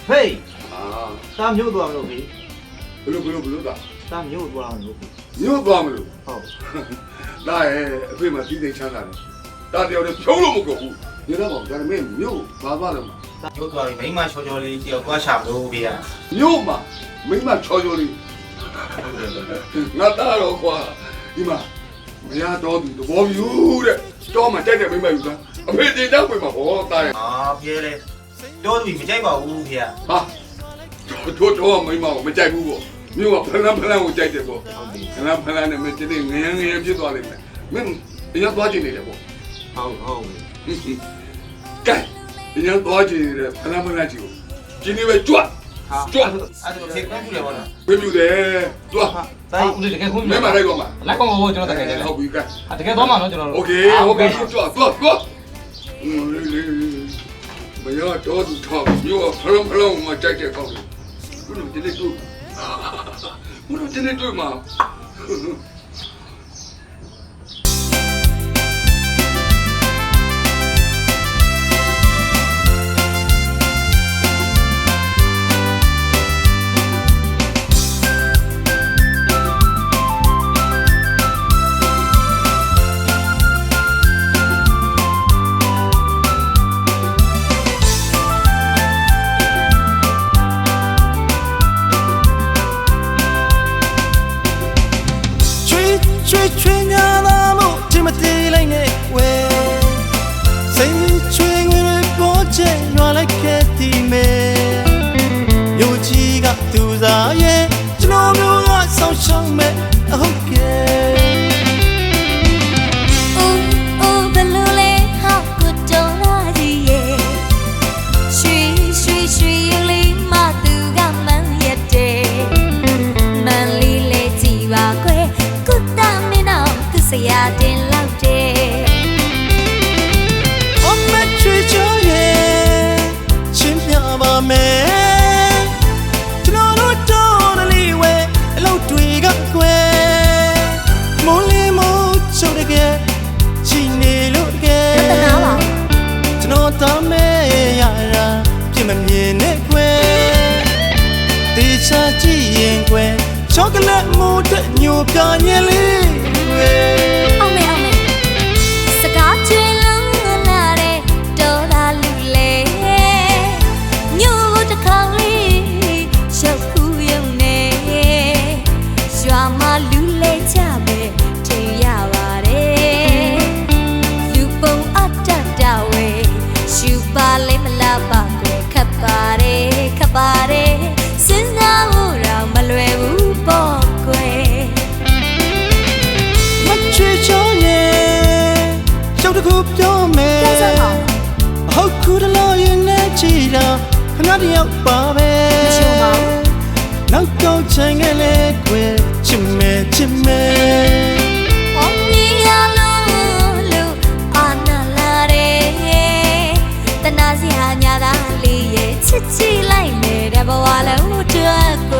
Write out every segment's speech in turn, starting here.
嘿，咱没有多少路费，不录的，咱没有多少路费。你有多少路？好，那费嘛今天抢来了，大家的票都没够，你那网站没有麻烦了嘛？有多少没嘛悄悄的，要光下不路费啊？有嘛？没嘛悄悄的，那大了话，你嘛，没呀到底都没有的，到嘛在这没嘛有的，没这家会嘛好大呀。啊，别嘞，多路费没在过路费啊？啊，多没嘛，我们在不？你话喷烂我在这不？喷烂的没这里硬去多的没，人家多少钱的不？好，干，人家多少钱的喷烂酒，今天会赚。好，这个可以关注了我了。关注的，做。没买那个嘛？来广告我就能大概好贵干。啊，这个多嘛，那就能。OK，做。没有找住他，你话喷烂我们在这搞的，不能真的做，不能真的做嘛。吹呀那么这么地来呢喂，谁吹我的波折原来开地没？有几个都在耶，只能有我上上没 OK。ဘလူးလေးဟောက်ကိုတော်လာကြီးရဲ့ရွှေရုပ်လေးမသူကမှန်းရက်တယ်မန်လေးလေးကြည့်ပါခွဲကုတမင်းအောင်သူစရာတင်လောက်တယ်我们追求耶，心飘吧没？只能路多的里位，路对个鬼，梦里梦走的个，心里路的个。မတနာပါ只能当没呀啦，偏没面的鬼，地下几眼鬼，巧克力木的牛皮眼里喂。အောင်မေစကားချွေလုံးလာတဲ့ဒေါ်လာလူလေညို့တစ်ခေါက်လေးရှောက်ခုးရုံနဲ့ရွာမှာလူလေချပဲထင်ရပါတယ်လူပုံအတ္တတဝဲရှူပါလေးမလားပါကွယ်ခပ်ပါတယ်စဉ်းစားဖို့တော့မလွယ်ဘူးပေါ့ကွယ် 追求耶，笑得哭表妹，好哭的老爷奶记得，可那的要宝贝，能够成个嘞鬼，亲妹。我你呀路阿那拉的，但那些伢子里也起来没得不完了我这鬼。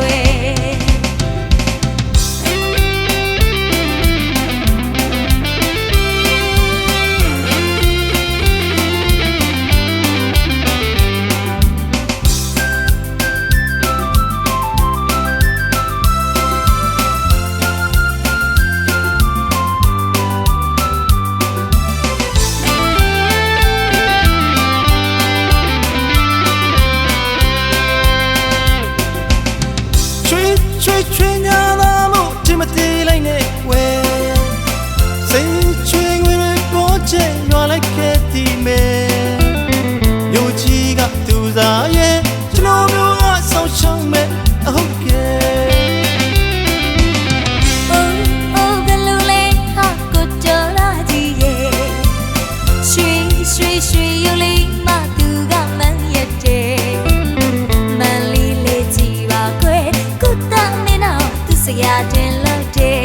吹呀那么这么地来呢喂，谁吹我的波折原来开地没？有几个都在耶，只能有我上上没 OK。ဘလူးလေးဟောက်ကိုတော်လာကြီးရဲ့ရွှေရုပ်လေးမသူကမှန်းရက်တယ်မန်လေးလေးကြည့်ပါခွဲကုတမင်းအောင်သူစရာတင်လောက်တယ်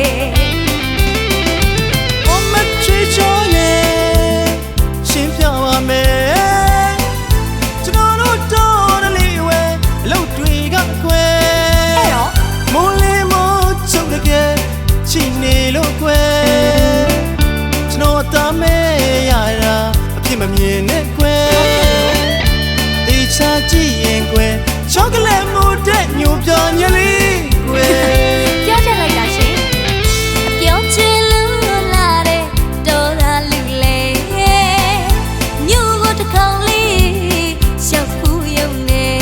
我们追求耶，心飘吧没？只能路多的里位，路对个鬼。梦里梦走的个，心里路鬼。只能当没呀啦，偏没面的鬼。地下几眼鬼，巧လောကလည်းမို့တဲ့ညိုပြညလေးကွယ် ပြောချင်လိုက်တာရှင်အပြောင်းချင်လို့လာတဲ့တော်သာလူလေမြို့ကိုတစ်ခေါက်လေးရှောက်ဖူးရုံနဲ့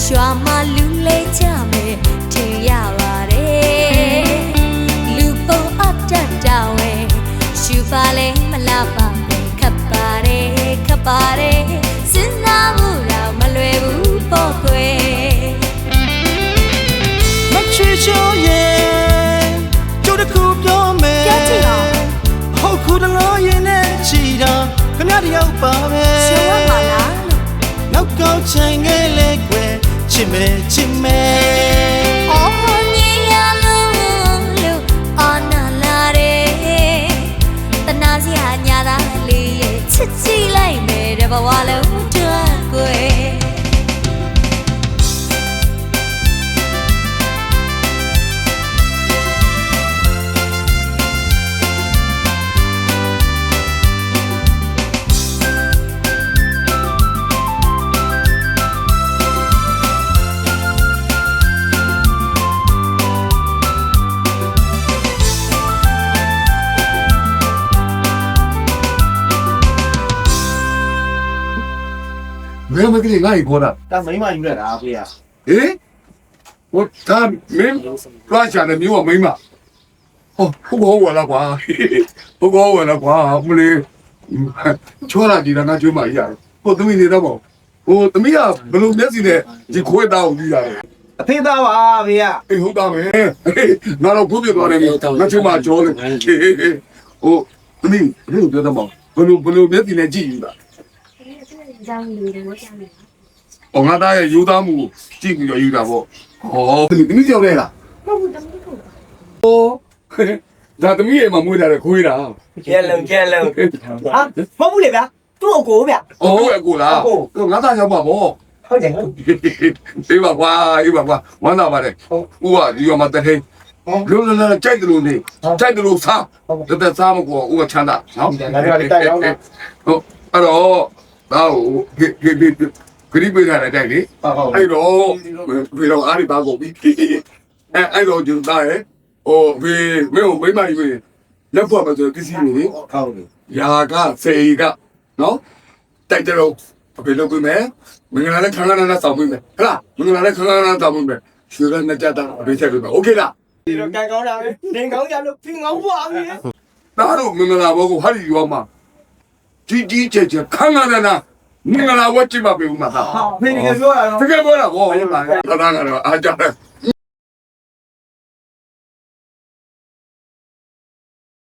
ရွာမှာလူလေးကြမယ်ထင်ရပါတယ်လူပုံအပ်တတ်တာဝဲရှူပါလေမလားပါခပ်ပါတယ်ခပ်ပါတယ်စဉ်းစားမှုတော့မလွယ်ဘူးပေါ့ကွယ် မချွေချောရဲ့ကျိုးတစ်ခုပြောမယ် ပြောကြည့်ပါ ဟုတ်ခုတလို့ရင်နဲ့ချီတာခမရတယောက်ပါပဲ ရှောက်ရပါလားလို့ နောက်ကောက်ချိန်ငယ်လေးကွယ်ချစ်မယ်ချစ်မယ် အော်ညင်ရလို့အာနာလာတဲ့တနာစရာညာသားလေးရဲ့ချစ်ကြည့်လိုက်မယ်တဘဝလုံးတွက်ကွယ် ဘယ်မှာကလေးငါ့ကိုခေါ်တာ ဒါမိမယူရတာဖေရ ဟေးဟိုဒါမင်းပလာချာနဲ့မျိုးကမိမဟောဟုတ်ကောဝလာကွာဟုတ်ကောဝလာကွာမလေးချောလာကြည့်တာငါကျွေးမရတယ်ဟိုသမီးနေတော့ပေါ့ဟိုသမီးကဘယ်လိုမျက်စိနဲ့ဒီခွေးတောက်ပြီးရတယ် အဖေသားပါဖေရ အေးဟုတ်တာပဲငါတော့ခုပြသွားတယ်ငါကျွေးမကြောတယ်ဟိုသမီးဘယ်လိုပြောတော့ပေါ့ဘယ်လိုမျက်စိနဲ့ကြည့်ယူတာ 哦，俺大爷有大木，这个叫有大不？哦，你叫来了？哦，那怎么也蛮没得的，可以啦。 ကျဲလုံးကျဲလုံးဟာမဟုတ်ဘူးလေဗျာသူ့အကိုဗျာ 哦，也过啦。俺大小宝宝， ဟုတ်တယ်ဟုတ် 一把瓜，完了吧嘞？我你要么得黑，再的路呢，再的路上，这在啥么过？我强大，好。好，哎喽，然后给你背下来带你。 ဟုတ် အဲ့တော့ဘယ်တော့အားရပါကုန်ပြီအဲ့တော့ကျတာရဲ့ဟိုဘေးမင်းမိမကြီးလက်ဖွဲ့မှာဆိုကစီနေလေ ဟုတ်ပြီ ယာကစေကနော်တိုက်ကြတော့ဘယ်လိုပြင်မဲမင်္ဂလာနဲ့ခန္ဓာနဲ့စောင့်ပြင်မဲဟလားမင်္ဂလာနဲ့ခန္ဓာနဲ့စောင့်ပြင်မဲရွှေရနဲ့ကြတာဘေးချက်ပြင်မဲโอเคလား ဒီတော့ကန်ကောင်းတာပဲနေကောင်းကြလို့ဖင်ကောင်းပါပြီ ဒါတော့မင်္ဂလာဘောကိုဟာဒီရောမှာကြီးကျယ်ခန္ဓာနဲ့မင်္ဂလာဝတ်ကြည့်ပါပြီဦးမသား ဖေဒီကပြောတာနော် တကယ်ပြောတာဘောဟုတ်လားဒါကတော့အားကြတယ်